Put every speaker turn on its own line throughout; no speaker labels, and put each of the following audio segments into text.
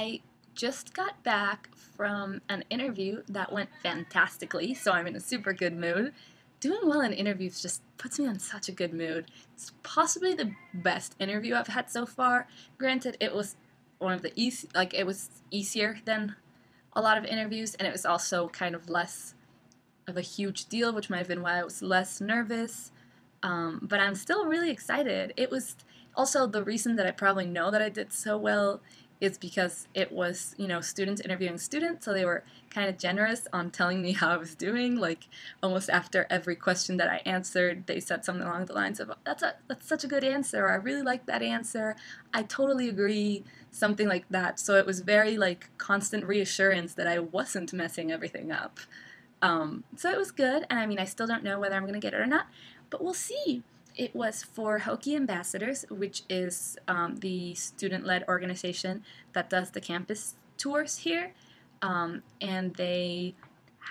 I just got back from an interview that went fantastically, so I'm in a super good mood. Doing well in interviews just puts me in such a good mood. It's possibly the best interview I've had so far. Granted, it was one of the it was easier than a lot of interviews, and it was also kind of less of a huge deal, which might have been why I was less nervous. But I'm still really excited. It was also the reason that I probably know that I did so well is because it was, students interviewing students, so they were kind of generous on telling me how I was doing. Like almost after every question that I answered, they said something along the lines of, "That's such a good answer. I really like that answer. I totally agree." Something like that. So it was very like constant reassurance that I wasn't messing everything up. So it was good, and I mean, I still don't know whether I'm going to get it or not, but we'll see. It was for Hokie Ambassadors, which is the student-led organization that does the campus tours here, and they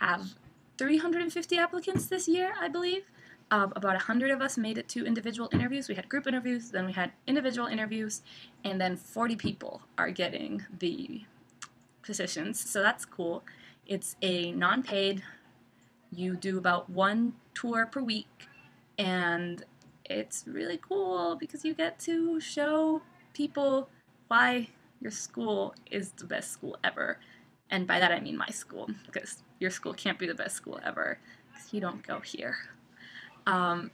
have 350 applicants this year, I believe. About 100 of us made it to individual interviews. We had group interviews, then we had individual interviews, and then 40 people are getting the positions, so that's cool. It's a non-paid, you do about one tour per week, and it's really cool because you get to show people why your school is the best school ever. And by that I mean my school, because your school can't be the best school ever because you don't go here. Um,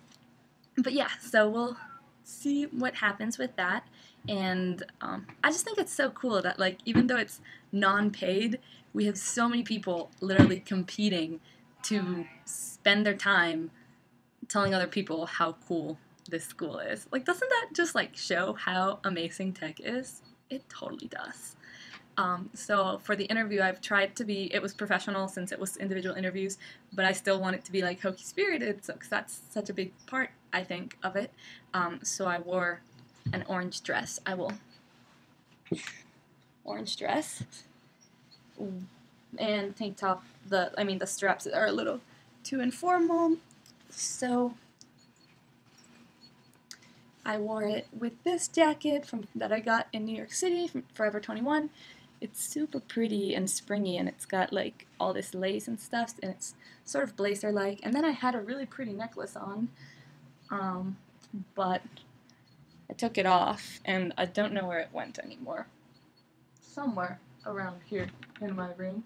but yeah, so we'll see what happens with that. And I just think it's so cool that, like, even though it's non-paid, we have so many people literally competing to spend their time telling other people how cool this school is. Like, doesn't that just like show how amazing tech is? It totally does. So for the interview, I've tried to be, it was professional since it was individual interviews, but I still want it to be like Hokie spirited, so because that's such a big part, I think, of it. So I wore an orange dress. Orange dress and tank top. The straps are a little too informal, so I wore it with this jacket that I got in New York City from Forever 21. It's super pretty and springy, and it's got like all this lace and stuff, and it's sort of blazer-like. And then I had a really pretty necklace on, but I took it off, and I don't know where it went anymore. Somewhere around here in my room.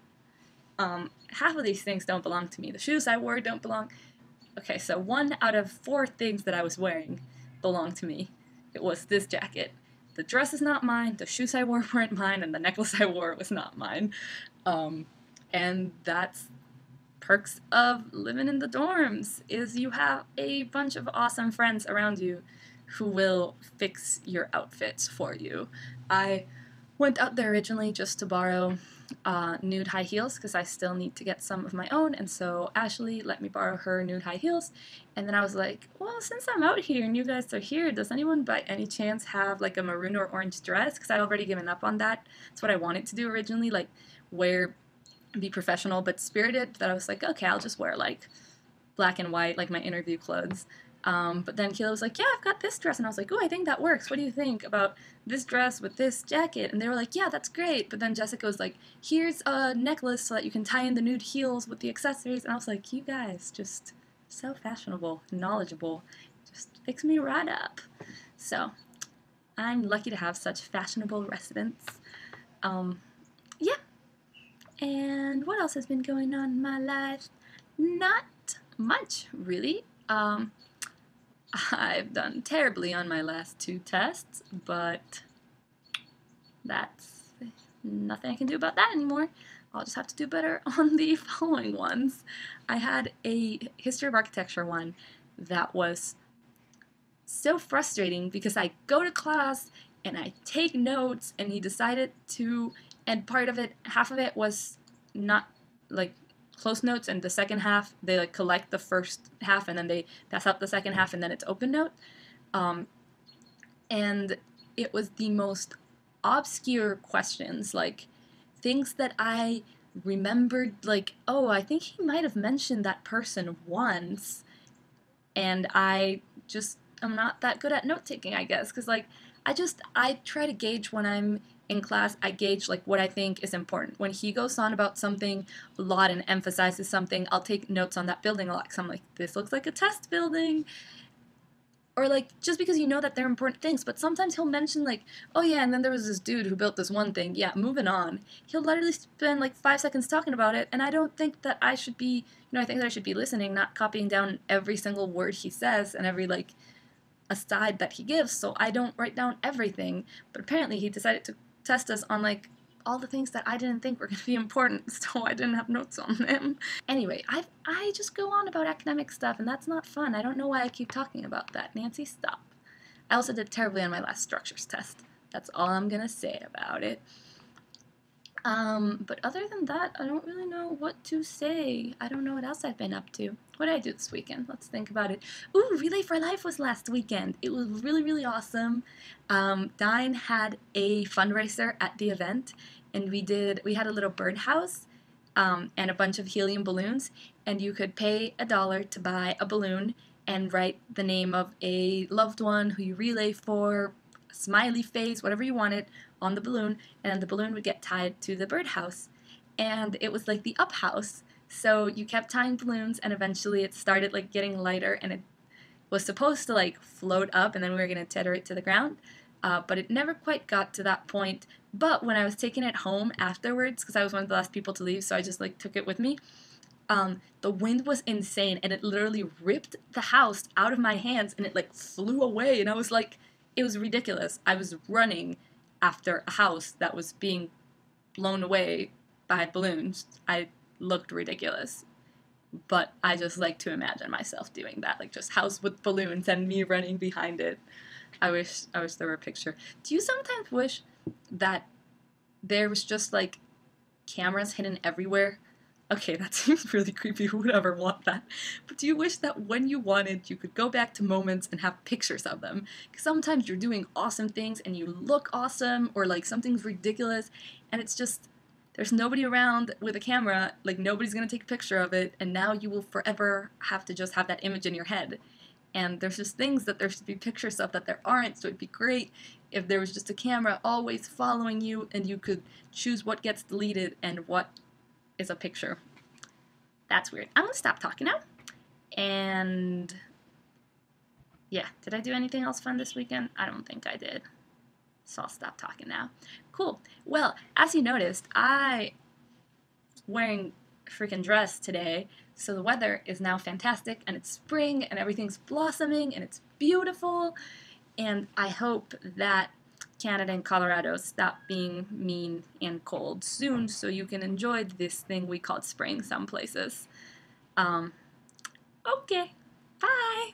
Half of these things don't belong to me. The shoes I wore don't belong. Okay, so 1 out of 4 things that I was wearing belonged to me. It was this jacket. The dress is not mine, the shoes I wore weren't mine, and the necklace I wore was not mine. And that's perks of living in the dorms, is you have a bunch of awesome friends around you who will fix your outfits for you. I went out there originally just to borrow nude high heels because I still need to get some of my own, and so Ashley let me borrow her nude high heels, and then I was like, well, since I'm out here and you guys are here, does anyone by any chance have like a maroon or orange dress? Because I'd already given up on that. That's what I wanted to do originally, like be professional but spirited, that I was like, okay, I'll just wear like black and white, like my interview clothes. But then Kayla was like, yeah, I've got this dress. And I was like, oh, I think that works. What do you think about this dress with this jacket? And they were like, yeah, that's great. But then Jessica was like, here's a necklace so that you can tie in the nude heels with the accessories. And I was like, you guys, just so fashionable, knowledgeable. Just fix me right up. So I'm lucky to have such fashionable residents. Yeah. And what else has been going on in my life? Not much, really. I've done terribly on my last 2 tests, but that's nothing I can do about that anymore. I'll just have to do better on the following ones. I had a History of Architecture one that was so frustrating because I go to class and I take notes, and he decided to, and part of it, half of it was not like close notes, and the second half they like collect the first half and then they pass out the second half, and then it's open note. And it was the most obscure questions, like things that I remembered, like, oh, I think he might have mentioned that person once, and I'm not that good at note taking, I guess, because like I try to gauge when I'm in class, I gauge like what I think is important. When he goes on about something a lot and emphasizes something, I'll take notes on that building a lot. So I'm like, this looks like a test building. Or like just because you know that they're important things, but sometimes he'll mention like, oh yeah, and then there was this dude who built this one thing. Yeah, moving on. He'll literally spend like 5 seconds talking about it, and I don't think that I should be, I think that I should be listening, not copying down every single word he says and every like aside that he gives, so I don't write down everything. But apparently he decided to test us on like all the things that I didn't think were going to be important, so I didn't have notes on them. Anyway, I just go on about academic stuff, and that's not fun. I don't know why I keep talking about that. Nancy, stop. I also did terribly on my last structures test. That's all I'm going to say about it. But other than that, I don't really know what to say. I don't know what else I've been up to. What did I do this weekend? Let's think about it. Ooh, Relay for Life was last weekend. It was really, really awesome. Dine had a fundraiser at the event, and we had a little birdhouse and a bunch of helium balloons, and you could pay $1 to buy a balloon and write the name of a loved one who you relay for, a smiley face, whatever you wanted, on the balloon, and the balloon would get tied to the birdhouse. And it was like the up house, so you kept tying balloons, and eventually it started like getting lighter, and it was supposed to like float up, and then we were gonna tether it to the ground, but it never quite got to that point. But when I was taking it home afterwards, because I was one of the last people to leave, so I just like took it with me. The wind was insane, and it literally ripped the house out of my hands, and it like flew away, and I was like, it was ridiculous. I was running after a house that was being blown away by balloons. I looked ridiculous. But I just like to imagine myself doing that, like just house with balloons and me running behind it. I wish there were a picture. Do you sometimes wish that there was just like cameras hidden everywhere? Okay, that seems really creepy. Who would ever want that? But do you wish that when you wanted, you could go back to moments and have pictures of them? Because sometimes you're doing awesome things and you look awesome, or like something's ridiculous, and it's just, there's nobody around with a camera, like nobody's gonna take a picture of it, and now you will forever have to just have that image in your head. And there's just things that there should be pictures of that there aren't, so it'd be great if there was just a camera always following you and you could choose what gets deleted and what is a picture. That's weird. I'm gonna stop talking now. And yeah, did I do anything else fun this weekend? I don't think I did. So I'll stop talking now. Cool. Well, as you noticed, I was wearing a freaking dress today, so the weather is now fantastic, and it's spring, and everything's blossoming, and it's beautiful, and I hope that Canada and Colorado stop being mean and cold soon so you can enjoy this thing we call spring some places. Okay, bye!